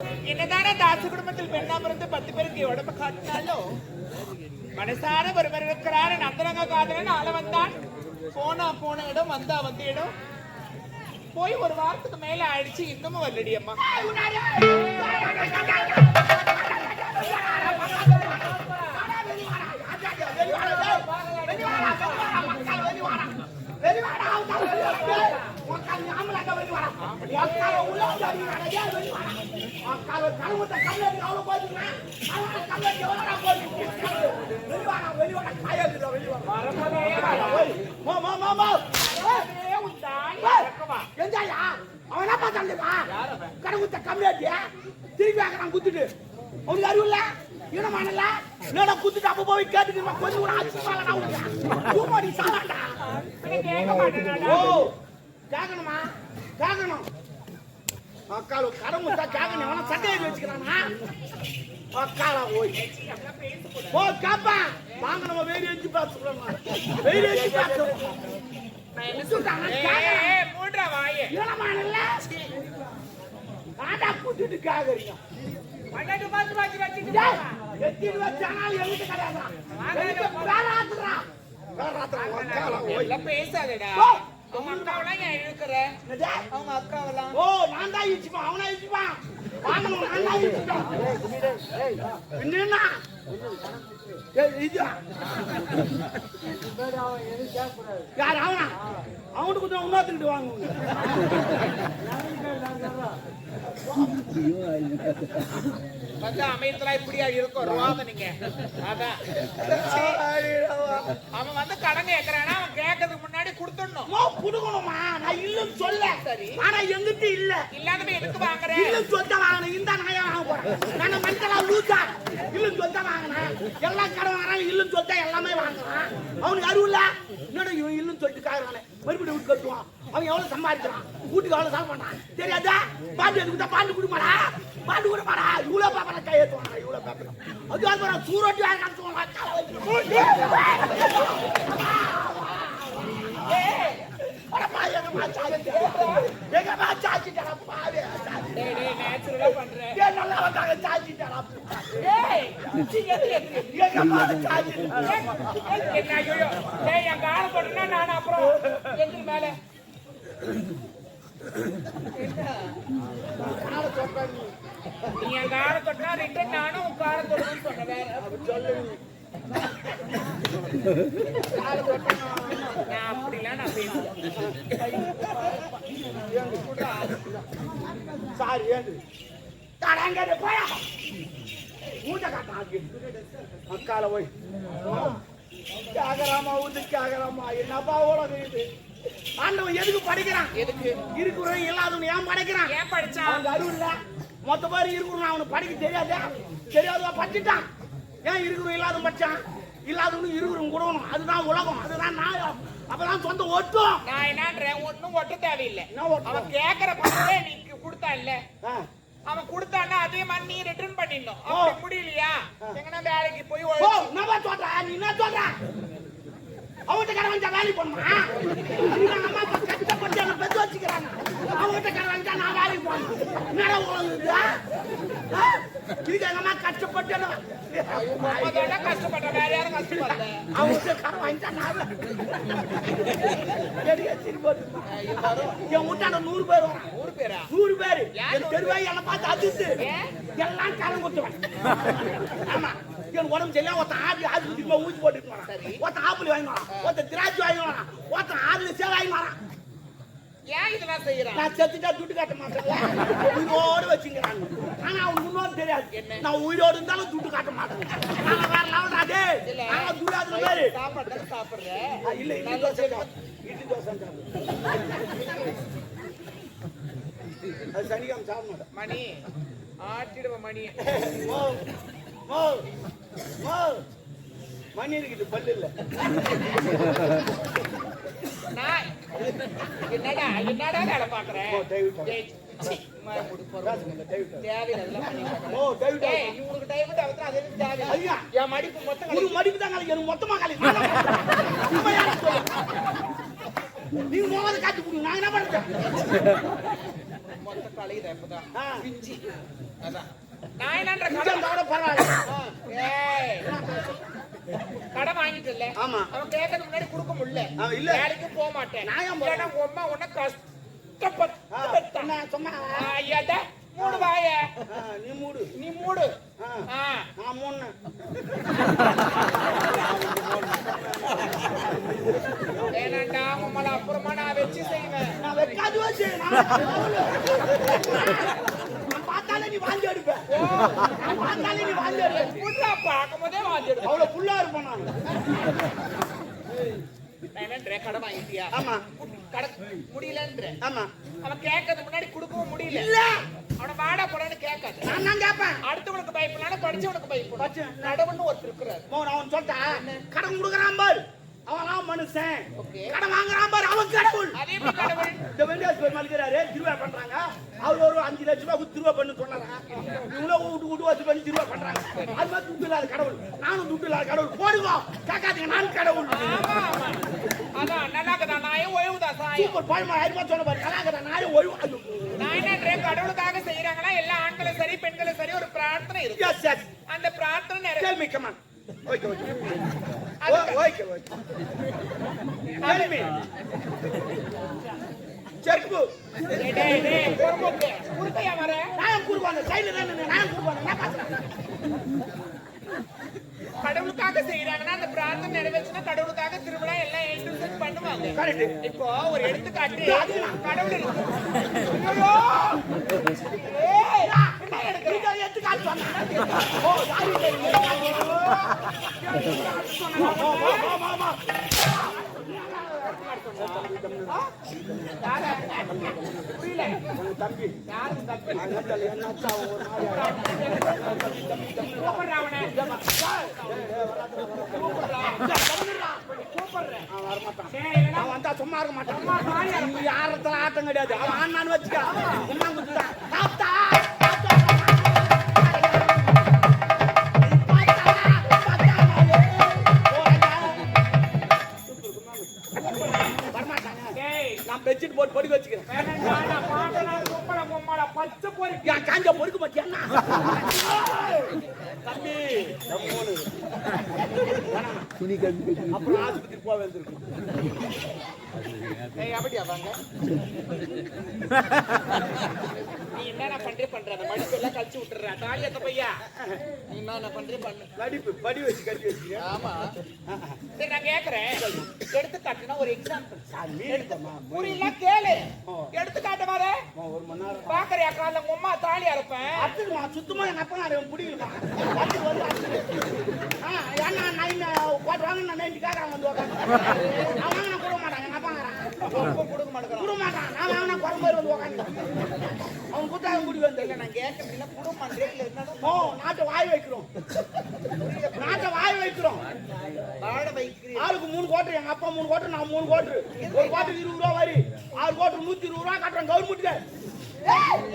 என்னதான தாச குடும்பத்தில் பெண்ணா பிறந்து 10 பேருக்கு உடம்பு காட்டினாலும் மனசார ஒருவர் இருக்கிறார். நந்தரங்க காதலன் ஆள வந்தான். போன இடம் வந்த இடம் போய் ஒரு வாரத்துக்கு மேல ஆயிடுச்சு. இன்னமும் வரலடி அம்மா. திருப்பி ஆக்கிறான் குத்துட்டு அவனுக்கு அறிவு இல்ல ஈனமானல என்னடா குத்துட்டு அப்ப போய் கேட்டுட்டு கொஞ்சம் கூட ஆச்சுமாலடா உனக்கு சாலாடா கேட்க மாட்டேனா? ஓ கேட்கணுமா கேட்கணும் அக்கால கடமுட்டா கேட்கணும். அவன சட்டையை வச்சுக்கிறானா அக்கால போய் ஓ காப்பா வாங்க நம்ம வெயில வச்சு பாத்துறோம். வெயில வச்சு பாத்துறோம். மூன்றா வாயே ஈனமானல ஆடா குத்துட்டு கேக்குறீங்க. மண்ணக்கு பாத்து பாத்து வச்சிட்டு எத்திட்டு வச்சானால எங்க கடையாடா வேறாத்துறா அக்கால போய் எல்லாம் பேசாதடா. அவங்க அக்காவெல்லாம் ஏன் இழுக்கிற? அவங்க அக்காவெல்லாம் ஓ நான் தான் இழுச்சுப்பா அவனா இழுச்சுப்பா வாங்கணும் நான் தான் இழுச்சுப்பா என்னன்னா இது யார் அவனா அவனுக்கு கொஞ்சம் உண்ணாத்துக்கிட்டு வாங்க வந்து அமையத்துல இப்படியா இருக்கும் வருவாங்க நீங்க. அதான் அவன் வந்து கடன் கேட்கறானா அவன் கேட்கறதுக்கு முன்னாடி கொடுத்துடணும். குடுக்கணுமா நான் இல்லன்னு சொல்ல சரி ஆனா எங்கிட்ட இல்ல இல்லாதமே எதுக்கு வாங்குறேன்? இல்லன்னு சொல்லிட்டு வாங்கினேன் இந்த நாயா வாங்க போறேன் நான் மஞ்சளா லூசா இல்லன்னு சொல்லிட்டு வாங்கினேன் எல்லாம் கடன் வாங்குறாங்க இல்லன்னு சொல்லிட்டா எல்லாமே வாங்குறான். அவனுக்கு அறிவு இல்ல என்னோட இவன் இல்லன்னு சொல்லிட்டு காரணம் மறுபடியும் வீட்டு கட்டுவான். அவன் எவ்வளவு சம்பாதிக்கிறான் வீட்டுக்கு எவ்வளவு செலவு பண்ணான் தெரியாதா? பாட்டு எடுத்துக்கிட்டா பாட்டு கொடுமாடா பாட்டு கொடுமாடா இவ்வளவு பாப்பா கை ஏற்றுவானா இவ்வளவு பாப்பா அது சூரட்டி நான் அப்புறம் எங்க மேல நீ என் கார தொட்டா ரிட்டன் நானும் உன் கார தொட்டணும்னு சொன்னேன். நான் அப்படிலாம் நான் பேசுவேன். சாரி ஏன் போயா மூட்டை காட்டாங்க அக்கால போய் கேகராமா ஊத்து கேகராமா என்னப்பா உலகம் இது? ஆண்டவன் எதுக்கு படிக்கிறான்? எதுக்கு இருக்கிறவன் இல்லாதவன் ஏன் படிக்கிறான்? ஏன் படிச்சான்? அவனுக்கு அறிவு இல்ல மொத்த பேர் இருக்கிறவன் அவனுக்கு படிக்க தெரியாதா? தெரியாதவா படிச்சுட்டான். ஏன் இருக்கிறவன் இல்லாத படிச்சான்? இல்லாதவனும் இருக்கிறவங்க கூடணும். அதுதான் உலகம், அதுதான் நாயம். அப்பதான் சொந்த ஒட்டும். நான் என்னன்றேன் ஒன்னும் ஒட்ட தேவையில்லை. அவன் கேக்குற பணத்தை நீ கொடுத்தா இல்ல அவன் கொடுத்தான்னா அதே மாதிரி நீ ரிட்டர்ன் பண்ணிடணும். அப்படி முடியலையா எங்கன்னா வேலைக்கு போய் நான் சொல்றேன் நீ என்ன சொல்ற? அவன்கிட்ட கடை வந்தா வேலைக்கு போகணுமா? அம்மா கஷ்டப்பட்டு என்ன பெற்று வச்சுக்கிறாங்க. அவன்கிட்ட கடை வந்தா நான் வேலைக்கு போகணும். என்னடா உலகம் இதுக்கு எங்க அம்மா கஷ்டப்பட்டு கஷ்டப்பட்ட வேற யாரும் கஷ்டப்படல. அவன்கிட்ட கடை வாங்கிட்டா நான் என் வீட்டாண்ட 100 பேர் வரும். 100 பேரா? 100 பேரு என் தெருவாய் என்ன பார்த்து அதிர்ந்து எல்லாம் கடன் கொடுத்துவேன். ஆமா என் உடம்பு சரியா ஒருத்தன் ஆடு திரும்ப ஊசி போட்டுட்டு வரான். ஒருத்தன் ஆப்பிள் வாங்கி வரான், ஒருத்தன் திராட்சை வாங்கி வரான், ஒருத்தன் ஆடுல சேவை வாங்கி வரான். ஏன் இதெல்லாம் செய்யறான்? நான் செத்துட்டா துட்டு காட்ட மாட்டேன் உயிரோடு வச்சுக்கிறாங்க. ஆனா அவனுக்கு முன்னோடு தெரியாது நான் உயிரோடு இருந்தாலும் துட்டு காட்ட மாட்டேன். நான் வேற லெவல்டாதே துடாதுல பேரு சாப்பிடுறேன் இல்ல இட்லி தோசை அது சனிக்காம சாப்பிட மாட்டேன். மணி ஆட்டிடுவ மணி மணி இருக்குது பல்லு இல்ல என்னடா என்னடா வேலை பாக்குறேன்? மடிப்பு தான் மொத்தமா காலி நீங்க மோத காட்டி கொடுங்க நான் என்ன பண்றேன்? மொத்த காலையில எப்பதான் அதான் நான் என்னன்ற கொஞ்சம் தவிர பரவாயில்ல. ஏய் கடன் வாங்கிட்டு இல்ல ஆமா. அவன் கேட்கறது முன்னாடி கொடுக்க முடியல இல்ல. வேலைக்கு போக மாட்டேன் நான் ஏன் இல்லைன்னா உங்க அம்மா உன்னை கஷ்டப்பட்டு என்ன சொன்னா ஐயாட்ட மூடு வாய நீ மூடு. நீ மூடு நான் மூணு. ஏனாண்டா உம்மள அப்புறமா நான் வச்சு செய்வேன் நான் வைக்காது வச்சு நான் பார்த்தாலே நீ வாந்தி எடுப்ப. நான் பார்த்தாலே நீ வாந்தி எடுப்ப. புள்ளா பார்க்கும் போதே வாந்தி எடுக்கும் அவ்வளவு புல்லா இருப்பேன் நான். என்னன்ற கடன் வாங்கிட்டியா ஆமா. கடன் முடியலன்ற ஆமா. அவன் கேட்கறது முன்னாடி கொடுக்கவும் முடியல இல்ல அவனை வாடா போடான்னு கேட்காது நான் தான் கேட்பேன். அடுத்தவனுக்கு பயப்படலாம் படிச்சவனுக்கு பயப்படும் படிச்ச- கடவுள்னு ஒருத்தர் இருக்கிறார் அவன் சொல்லிட்டான் கடன் கொடுக்குறான் பாரு அவன் மனுஷன். ஓகே. கடன் வாங்குறான் பாரு அவன் கடவுள். அதே மாதிரி கடவுள் இந்த வெண்டியாஸ் பேர் மலிக்கிறாரு திருவா பண்றாங்க. அவர் ஒரு 5 லட்சம் ரூபாய் கொடுத்து திருவா பண்ணு சொன்னாங்க. இவ்வளவு விட்டு வச்சு பண்ணி திருவா பண்றாங்க. அது மாதிரி துட்டு இல்லாத கடவுள். நானும் துட்டு இல்லாத கடவுள். போடுங்க கேட்காதீங்க நான் கடவுள். ஆமா ஆமா அதான் நல்லாக்கதா நாயும் ஓய்வுதா சாயம் சூப்பர் பழமா 1000 ரூபாய் சொன்ன பாரு கலாக்கடா நானே ஓய்வு. நான் என்ன கடவுளுக்காக செய்யறாங்களா எல்லா ஆண்களும் சரி பெண்களும் சரி ஒரு பிரார்த்தனை இருக்கு எஸ் எஸ் அந்த பிரார்த்தனை நிறைவேறும் tell me come on. Okay okay okay okay tell me செர்பு டேய் டேய் பொறுமுக்கு குறுக்கையா வர நான் குருவான சைடுல நான் குருவான நான் பாக்குறேன். கடவுளுக்காக செய்யறாங்கன்னா அந்த பிரார்த்தனை நிறைவேற்றினா கடவுளுக்காக திருவிழா எல்லாம் என்ட்ரன்ஸ் பண்ணுவாங்க கரெக்ட். இப்போ ஒரு எடுத்துக்காட்டு கடவுள் இருக்கு. ஐயோ ஏய் என்ன எடுக்கிற இத எடுத்துக்காட்டு சொன்னா ஓ சாரி புரியல தம்பி யாரும் தப்பு என்ன அச்சா ஒரு கூப்பிடுறா அவனை அவன் வந்தா சும்மா இருக்க மாட்டான். நீ யாரத்துல ஆட்டம் கிடையாது. அவன் ஆனான்னு வச்சுக்க உமா குத்துட்டான். தாத்தா நான் பெட்ஷீட் போட்டு பொறுக்க வச்சுக்கிறேன். பச்சை போய் என் காஞ்ச பொறுக்க மாட்டியா தம்பி அப்புறம் ஆஸ்பத்திரி போக வேண்டியிருக்கும். அப்படியா வாங்க நீ என்ன பண்ற அந்த மடிப்பு எல்லாம் கழிச்சு விட்டுற தாலியத்த பையா நீ என்ன பண்றே பண்ணு நடிப்பு படி வச்சு கட்டி வச்சுக்க. ஆமா சரி நான் கேக்குறேன் எடுத்துக்காட்டுனா ஒரு எக்ஸாம்பிள் புரியல கேளு எடுத்துக்காட்டு மாதிரி ஒரு மணி நேரம் பாக்குறியா காலைல உங்க அம்மா தாலி அறுப்பேன் அத்துக்குமா சுத்தமா எங்க அப்பா நான் பிடிக்கலமா அத்து வந்து அத்து ஏன்னா நான் போட்டுவாங்க நான் 90 காரன் வந்து உட்காந்து நான் வாங்கினா கொடுக்க மாட்டாங்க எங்க அப்பா கொடுக்க மாட்டேங்கிறான் கொடுக்க மாட்டான் நான் வாங்கினா குறம்பேர் வந்து உட்காந்து அவன் குத்தாங்க முடி வந்து இல்ல நான் கேட்கறதுல குடும்ப மாட்டேன் இல்ல என்னதான் ஓ நாட்டை வாய் வைக்கிறோம் நாட்டை வாய் வைக்கிறோம் வாழ வைக்கிறீங்க ஆளுக்கு 3 கோட்டர் எங்க அப்பா 3 கோட்டர் நான் 3 கோட்டர் ஒரு கோட்டருக்கு 20 ரூபா வரி 6 கோட்டர் 120 ரூபா கட்டுறேன் கவர்மெண்ட்டுக்கு.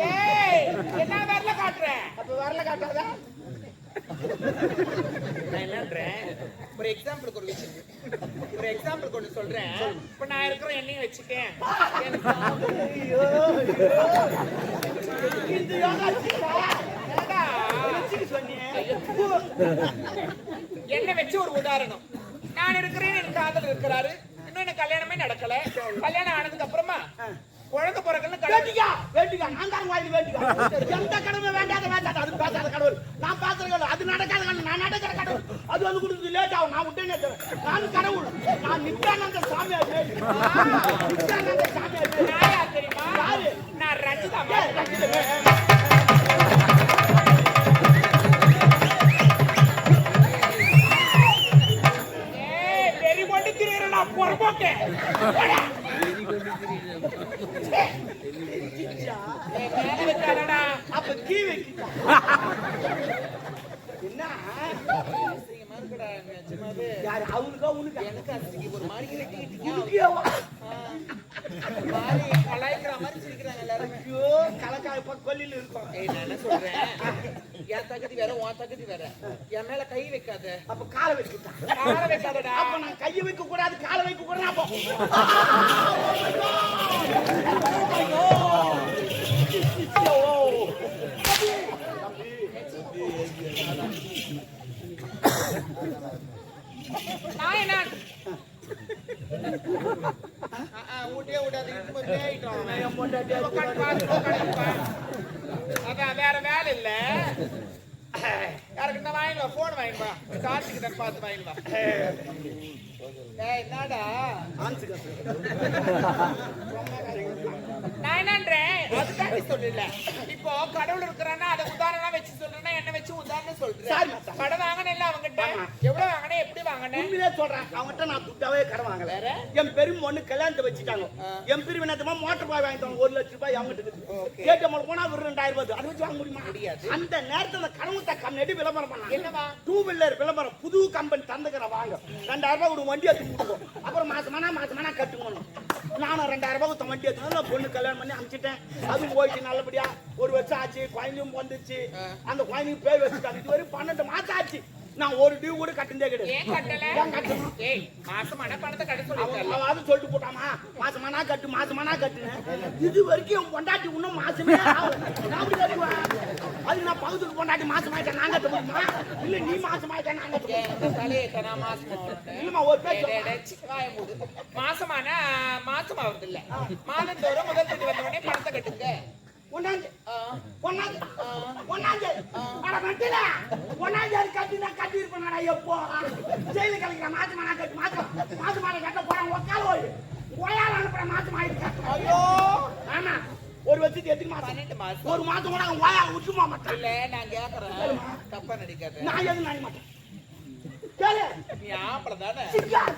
ஏய் என்ன வரல காட்டுற அப்ப வரல காட்டாதா நான் என்னன்றேன் ஒரு எக்ஸாம்பிளுக்கு ஒரு விஷயம் ஒரு எக்ஸாம்பிளுக்கு ஒன்று சொல்றேன் இப்ப நான் இருக்கிற எண்ணெயும் வச்சுக்கேன் இந்த யோகா என்ன வச்சு ஒரு உதாரணம் நான் இருக்கிறேன் என் காதல் இருக்கிறாரு இன்னும் எனக்கு கல்யாணமே நடக்கல கல்யாணம் ஆனதுக்கு அப்புறமா குழந்தை பிறகுன்னு வேண்டிக்கா வேண்டிக்கா நான் தான் வாங்கி வேண்டிக்கா எந்த கடமை வேண்டாத வேண்டாத அது பேசாத கடவுள் நான் பேசுற கடவுள் அது நடக்காத கடவுள் நான் நடக்கிற கடவுள் அது வந்து கொடுத்து லேட் ஆகும் நான் விட்டேனே நான் கடவுள் நான் நித்யானந்த சாமியார் நித்யானந்த சாமியார் நான் யார் தெரியுமா நான் ரஞ்சிதா வெறி கொண்டு திரியிற நான் பொறப்போக்கேன் அப்ப கீ வைக்கிட்டா என்ன யாரு அவனுக்கா உனக்கு எனக்கு ஒரு மாதிரி உனக்கேவா கலாய்க்கிற மாதிரி சிரிக்கிறாங்க எல்லாரும் ஐயோ கலக்காய் கொல்லில இருக்கும் நான் என்ன சொல்றேன் என் தகுதி வேற உன் தகுதி வேற என் மேல கை வைக்காத அப்ப காலை வைக்கிட்டா காலை வைக்காதடா அப்ப நான் கையை வைக்க கூடாது காலை வைக்க கூடாது அப்போ பொண்டாட்டி உட்காந்து பார்த்து உட்காந்துப்பா. அதான் வேற வேலை இல்ல. யாருக்கு என்ன வாங்கிடுவா, போன் வாங்கிடுவா, கார்த்திக்கு தான் பார்த்து வாங்கிடுவா. என்னடா நான் என்னன்றேன், அதுக்காண்டி சொல்லல. இப்போ கடவுள் இருக்கிறான்னா அதை உதாரணம் வச்சு சொல்றேன்னா என்ன வச்சு உதாரணம் சொல்றேன். கடை வாங்கினேன் அவங்ககிட்ட, எவ்வளவு வாங்கினேன், எப்படி வாங்கினேன் உண்மையிலே சொல்றேன். அவங்ககிட்ட நான் துட்டாவே கடை வாங்கல. என் பெரும் பொண்ணு கல்யாணத்தை வச்சுட்டாங்க. என் பெரும் என்னமா மோட்டர் பாய் வாங்கிட்டாங்க 1 லட்சம் ரூபாய் அவங்ககிட்ட. கேட்டவங்க போனா ஒரு 2000 ரூபாய் அதை வச்சு வாங்க முடியுமா? முடியாது. அந்த நேரத்துல கடவுத்த கண்ணடி விளம்பரம் பண்ணாங்க. என்னவா? 2 வீலர் விளம்பரம், புது கம்பெனி தந்துக்கிற வாங்க 2000 ரூபாய் ஒரு வண்டி எடுத்து கொடுக்கும். அப்புறம் மாசமானா கட்டுக்கணும். நானும் 2000 ரூபாய் கொடுத்த வண்டி எடுத்து பொண்ணு கல்யாணம் பண்ணி அனுப்பிச்சிட்டேன். அதுவும் போயிட்டு நல்லபடியா 1 வருஷம் ஆச்சு. குழந்தையும் வந்துச்சு. அந்த குழந்தைக்கு பேர் வச்சுட்டாங்க. இது வரைக்கும் 12 மாசம் ஆச்சு. நான் ஒரு டியூ கூட கட்டுனதே கிடையாது. ஏன் கட்டல? ஏய் மாசமான பணத்தை கட்ட சொல்லிருக்கல. அவன் சொல்லிட்டு போட்டாமா மாசமானா கட்டுனேன். இது வரைக்கும் என் பொண்டாட்டி இன்னும் மாசமே ஆகல. நான் அப்படி கட்டுவேன். அது நான் பகுதிக்கு பொண்டாட்டி மாசமாயிட்டேன் நான் கட்ட முடியுமா? இல்ல நீ மாசமாயிட்டேன் நான் கட்டுவேன். தலையேட்ட நான் மாசமா இல்லம்மா ஒரு பேச்சு மாசமான மாசம் ஆகுது இல்ல. மாதந்தோறும் முதல் தேதி வந்த உடனே பணத்தை கட்டுங்க. ஒன்னாந்து அட மட்டில ஒன்னாந்து கட்டினா கட்டி இருப்பேன். எப்போ ஜெயில கலைக்கிற மாசமான கட்ட போறேன். உக்கால போய் கோயால் அனுப்புற மாசமாயிருக்கு. ஐயோ ஆமா ஒரு வருஷத்துக்கு எத்தனை மாசம்? 12 மாசம். ஒரு மாசம் கூட அவன் கோயால் விட்டுமா மாட்டான். இல்ல நான் கேக்குறேன், தப்பா நடிக்காத. நான் எதுவும் நினைக்க மாட்டேன். கேளு நீ ஆம்பளை தானே?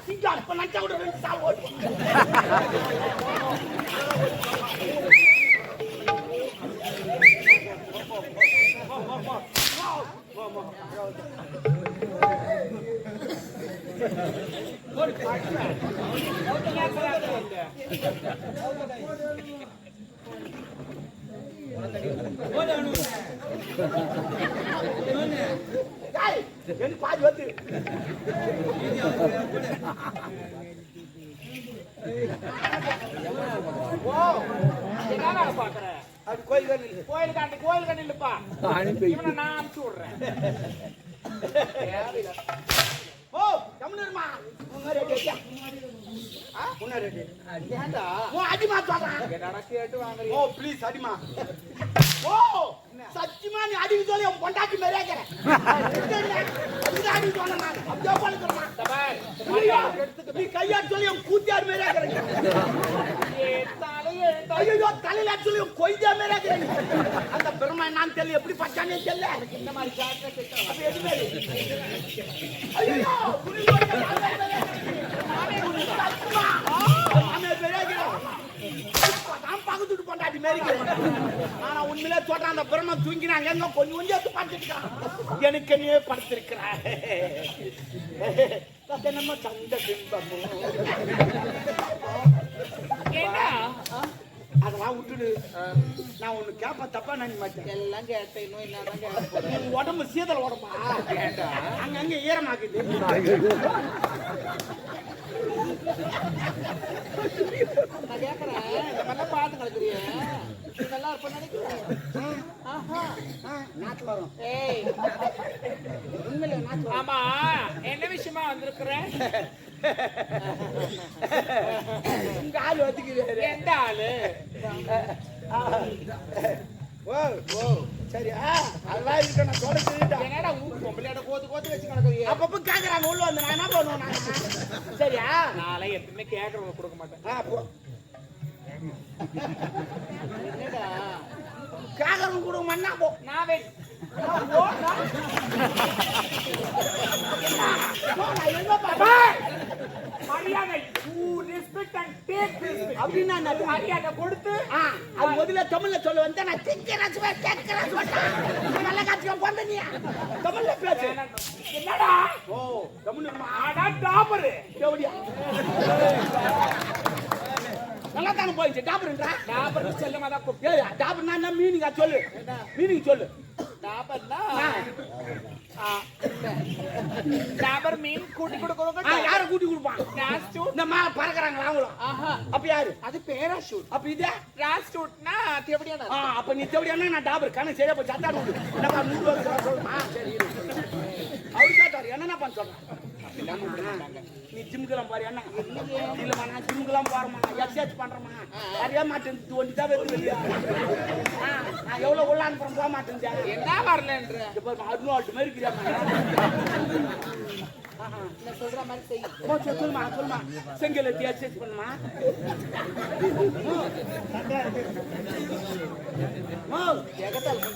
சிங்கா இப்ப நச்சா கூட 2 சால் ஓட்டு. எனக்கு பாதி வந்து என்ன பாக்குற? அது கோயில் கண்ணு இல்லப்பா. இவனை நான் அனுப்பிச்சு விடுறேன். ஓ தமிழ்மா ஏண்டா அடிமா சொல்றேன். என்னடா கேட்டு வாங்குறீங்க? ஓ ப்ளீஸ் அடிமா. ஓ சத்தியமா நீ அடிக்க சொல்லி உன் பொண்டாட்டி மாதிரியே இருக்கிறேன். அடிக்க சொன்ன நான் அப்படியே பண்ணுறேன். நீ கையாட்டு சொல்லி உன் கூத்தியார் மாதிரியே இருக்கிறேன். ஐயோ தலையில சொல்லி உன் கொய்தா மாதிரியே இருக்கிறேன். அந்த பெருமை நான் தெரியல எப்படி பச்சானே தெரியல. இந்த மாதிரி ஜாக்கிரதை ஐயோ பக்கத்துட்டு பொண்டாட்டி மேரிக்கிறேன். ஆனா உண்மையிலே சொல்றேன் அந்த பிரம்ம தூங்கினாங்க எங்க கொஞ்சம் கொஞ்சம் படுத்திருக்கான். எனக்கு நீ படுத்திருக்கிறான். நம்ம சந்த பின்பமும் அதெல்லாம் விட்டுடு. நான் ஒண்ணு கேப்ப தப்பா நினைக்க மாட்டேன். எல்லாம் கேட்ட இன்னும் என்னதான் கேட்க உடம்பு சீதல் உடம்பா கேட்டா அங்கங்க ஈரமாக்குது. நான் கேக்குறேன், இந்த மாதிரிலாம் பார்த்து கலக்குறிய இதெல்லாம் இருப்ப நினைக்கிறேன். நாட்டு வரும். ஏய் உண்மையில நாட்டு ஆமா என்ன விஷயமா வந்திருக்கிறேன்? உங்க ஆளு வந்துக்கிறாரு. எந்த ஆளு? ஓ ஓ சரி அதெல்லாம் இருக்க நான் சொல்ல. என்னடா ஊர் பொம்பளையோட கோத்து வச்சு கிடக்குறிய? அப்பப்ப கேக்குறாங்க உள்ள வந்து நான் என்ன பண்ணுவேன் நான்? சரியா நாளை எப்பவுமே கேக்குறவங்க கொடுக்க மாட்டேன். என்னடா கேக்குறவங்க கொடுக்க மண்ணா போ. நான் மரியாதை அப்படின்னா மரியாதை கொடுத்து அது முதல்ல தமிழ்ல சொல்ல வந்து நான் தமிழ்ல பேசு. என்னடா ஓ தமிழ் டாபரு நல்லா தானே போயிடுச்சு. டாபர்ன்றா டாபர் செல்லமா தான் டாபர்னா மீனிங்கா சொல்லு. மீனிங் சொல்லு. டாபர்னா டாபர் மீன் கூட்டி கொடுக்கறவங்க யார கூட்டி கொடுப்பான்? இந்த மேல பறக்குறாங்களா அவங்களும்? அப்ப யாரு? அது பேராஷூட். அப்ப இது ராஷ்டூட்னா தேவடியான. அப்ப நீ தேவடியானா நான் டாபர் கணக்கு சரியா போய் சத்தாடு விடு. என்னப்பா 100 வருஷம் சொல்லுமா? சரி அவரு கேட்டாரு என்னன்னா பண்ண சொல்றேன். நீ ஜிம்முக்கெல்லாம் போறியா என்ன இல்லம்மா நான் ஜிம்முக்கெல்லாம் போறேம்மா எக்ஸசைஸ் பண்றேம்மா நிறைய மாட்டேன் ஒண்டி தான் வெத்து வெளியா நான் எவ்வளவு உள்ள அனுப்புறேன் போக மாட்டேன் என்ன வரலன்ற இப்போ அட்வால்ட் மாதிரி இருக்கிறாமா சொல்ற மாதிரி செய் சொல்லுமா சொல்லுமா செங்கல் எடுத்து எக்ஸசைஸ் பண்ணுமா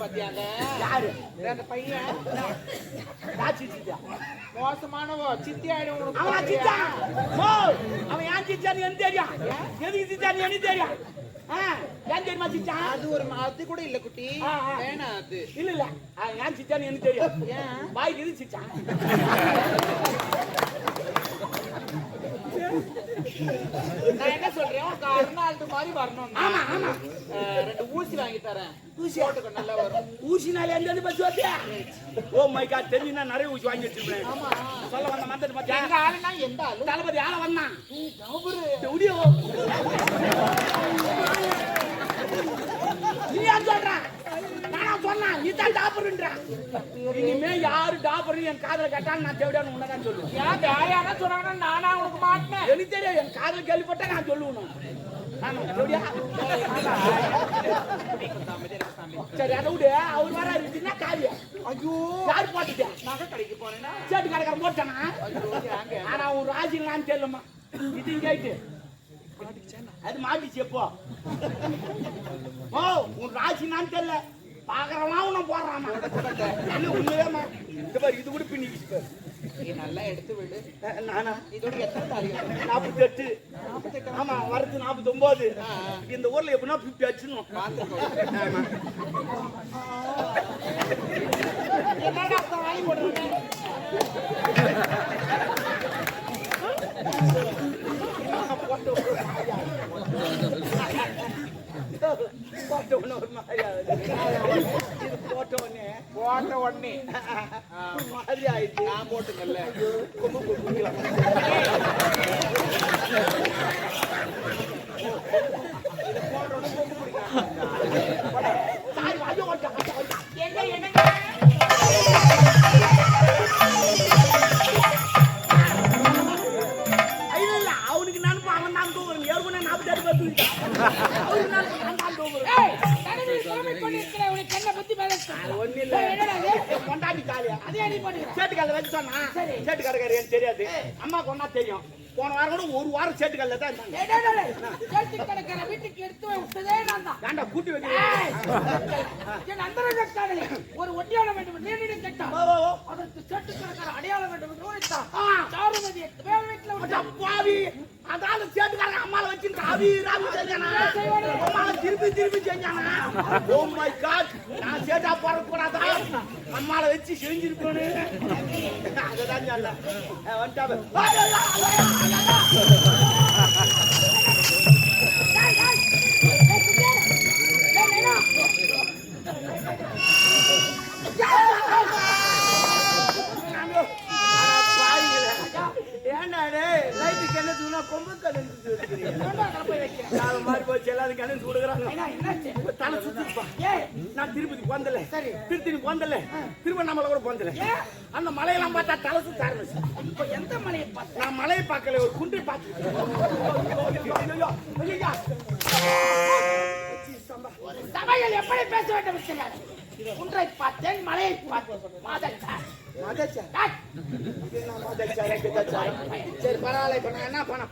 பாத்தியாங்க யாரு அந்த பையன் மோசமானவோ சித்தி ஆயிடும் அவன் சித்தா அவன் ஏன் சித்தான்னு எனக்கு தெரியும் எதுக்கு சித்தான்னு எனக்கு தெரியும் ஏன் தெரியுமா சித்தா அது ஒரு அது கூட இல்ல குட்டி வேணாம் அது இல்ல இல்ல ஏன் சித்தான்னு எனக்கு தெரியும் பாய்க்கு எது சித்தா நான் என்ன சொல்றேன் உனக்கு அருணாள்து மாதிரி வரணும் ஆமா ஆமா 2 ஊசி வாங்கி தரேன் ஊசி போட்டுக்க நல்லா வரும் ஊசினால எந்த பஸ் வரல ஓ மை காட் தெரியுனா நிறைய ஊசி வாங்கி வச்சிருக்கேன் ஆமா சொல்ல வந்த மந்தது பாத்தியா எங்க ஆளுனா எந்த ஆளு தளபதி ஆள வந்தான் அவரு டவுடியோ நீ ஏன் சொல்ற நானா சொன்னா நீ தான் டாப்பர்ன்ற இனிமே யாரு டாப்பர் என் காதல கேட்டான்னு நான் தேவடியான்னு உன்னதான் சொல்லுவேன் ஏன் யாரா சொன்னாங்கன்னா நானா உனக்கு மாட்டேன் எனக்கு தெரியும் என் காதல் கேள்விப்பட்டா நான் சொல்லுவேன் ஆமா தேவடியா சரி அதை விடு அவர் வர இருக்குன்னா காவியா ஐயோ யாரு போட்டுட்டேன் நகை கடைக்கு போனேன்னா சேட்டு கடைக்காரன் போட்டானா ஐயோ ஆனா உன் ராஜிங்களான்னு தெரியலமா இது கேட்டு அது மாட்டிச்சு எப்போ ஓ உன் ராசினான்னு தெரியல பாக்குறவன் உன்ன போடுறாமா இல்ல உண்மையாமா இந்த பாரு இது கூட பின்னிக்கிச்சு நீ நல்லா எடுத்து விடு நானா இதோட எத்தனை தாலி 48 ஆமா வரது 49 இந்த ஊர்ல எப்படின்னா 50 அடிச்சுணும் என்னடா தாய் போடுறீங்க போட்ட உடனே மாதிரி ஆயிடுச்சு நான் போட்டுங்கல்ல அவனுக்கு நினைப்பு அவன் தான் தூங்குறேன் ஏற்கனவே 48 ஒண்ணு இல்ல கொண்டாடி காலியா சேட்டுக்கால வச்சு சொன்னா சேட்டுக்காரக்காரி எனக்கு தெரியாது அம்மா கொண்டா தெரியும் போன வாரம் கூட ஒரு வாரம் சேட்டுக்கால தான் இருந்தாங்க வீட்டுக்கு எடுத்து விட்டதே நான் தான் ஏண்டா கூட்டி வைக்க என் அந்தரங்க ஒரு ஒட்டியான வேண்டும் நீரிட கேட்டான் அதற்கு சேட்டுக்காரக்கார அடையாளம் வேண்டும் என்று ஓடித்தான் சாருமதி வேற வீட்டுல பாவி அதால சேட்டுக்காரங்க அம்மால வச்சு ராவி ராவி செஞ்சானா அம்மால திருப்பி செஞ்சானா ஓ மை காட் நான் சேட்டா போற கூடாதா அம்மால வச்சு செஞ்சிருக்கோனே அததான் சொல்ல வந்துட்டாவே ஏன்டா லைட்டுக்கு என்ன தூணா கொம்பு கலந்து மாதிரி போச்சு எல்லாரும் கலந்து கொடுக்குறாங்க தலை சுத்திப்பா நான் திருப்பதி போந்தல திருத்தணி போந்தல திருவண்ணாமலை கூட போந்தல அந்த மலையெல்லாம் பார்த்தா தலை சுத்த ஆரம்பிச்சு இப்ப எந்த மலையை பார்த்து நான் மலையை பார்க்கல ஒரு குன்றை பார்த்து சபையில் எப்படி பேச வேண்டும் இருக்கிறார் குன்றை பார்த்தேன் மலையை பார்த்தேன் சரி பரவாயில்ல இப்ப நான் என்ன பண்ண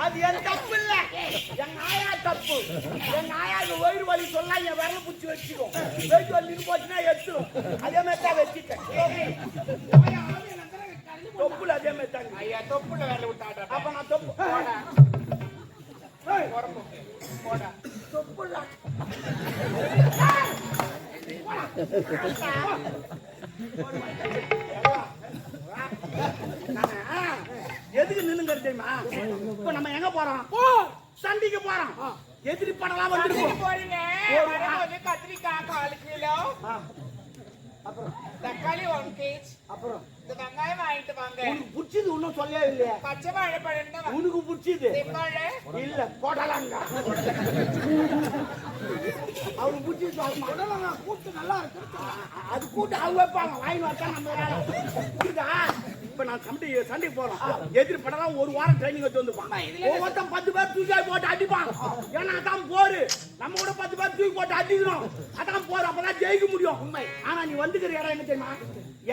அது என் தப்பு இல்ல என் ஆயா தப்பு என் ஆயாக்கு வயிறு வலி சொல்ல என் விரல புடிச்சு வச்சுக்கும் வயிறு வலி போச்சுன்னா எடுத்துரும் அதே மாதிரி தான் வச்சுட்டேன் தொப்புல அதே மாதிரி தாங்க ஐயா தொப்புல வேலை விட்டாடா அப்ப நான் தொப்பு போடா போடா தொப்புல எதுக்கு நின்னுங்க தெரியுமா இப்ப நம்ம எங்க போறோம் சண்டைக்கு போறோம் எதிரி படலாம் வந்துருக்கோம் போறீங்க வரும்போது கத்திரிக்காய் 1/4 கிலோ தக்காளி 1 kg. அப்புறம் இந்த வெங்காயம் வாங்கிட்டு வாங்க. உனக்கு பிடிச்சது ஒன்றும் சொல்லவே இல்லையா? பச்சை வாழைப்பழம் தான். உனக்கு பிடிச்சது செவ்வாழை இல்ல போடலாங்க. அவனுக்கு பிடிச்சது போடலாங்க. கூட்டு நல்லா இருக்கு. அது கூட்டு அவங்க வைப்பாங்க. வாங்கி வச்சா நம்ம வேலை. புரியுதா? இப்ப நான் சண்டை போறோம். எதிரி படம் ஒரு வாரம் ட்ரைனிங் வச்சு வந்துப்பான். ஒவ்வொருத்தன் 10 பேர் தூக்கி போட்டு அடிப்பான். ஏன்னா அதான் போரு. நம்ம கூட 10 பேர் தூக்கி போட்டு அடிக்கணும். அதான் போர். அப்பதான் ஜெயிக்க முடியும். உண்மை. ஆனா நீ வந்துக்கிற இடம் என்ன தெரியுமா?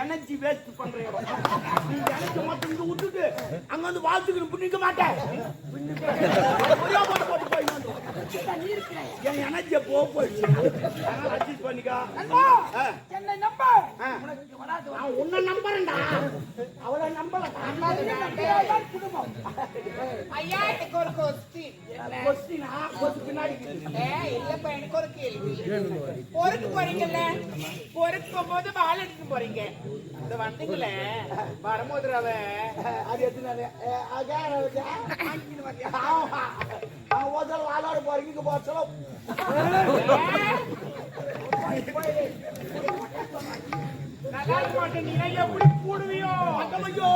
எனர்ஜி வேஸ்ட் பண்ற இடம். நீ எனர்ஜி மட்டும் இங்க விட்டுட்டு அங்க வந்து வாழ்த்துக்கு நிக்க மாட்டேன். ஒரே போட்டு போட்டு போய் என் எனர்ஜியை போயிடுச்சு. அதனால அட்ஜஸ்ட் பண்ணிக்கா. என்னை நம்ப உனக்கு வராது. நான் உன்னை நம்புறேன்டா. அவளை நம்பல. குடும்பம் ஐயா எனக்கு ஒரு கொஸ்டின். கொஸ்டினா கொஸ்டின் பின்னாடி இல்லப்பா எனக்கு ஒரு கேள்வி. பொறுக்கு போறீங்கல்ல, பொறுக்கும் போது பால் எடுத்துட்டு போறீங்க. இந்த வந்தீங்களே வரும்போது அவ அது எத்தனை ஆளோட போறீங்க போச்சோ. நல்லா இருக்க மாட்டேன். நீ எப்படி போடுவியோ? ஐயோ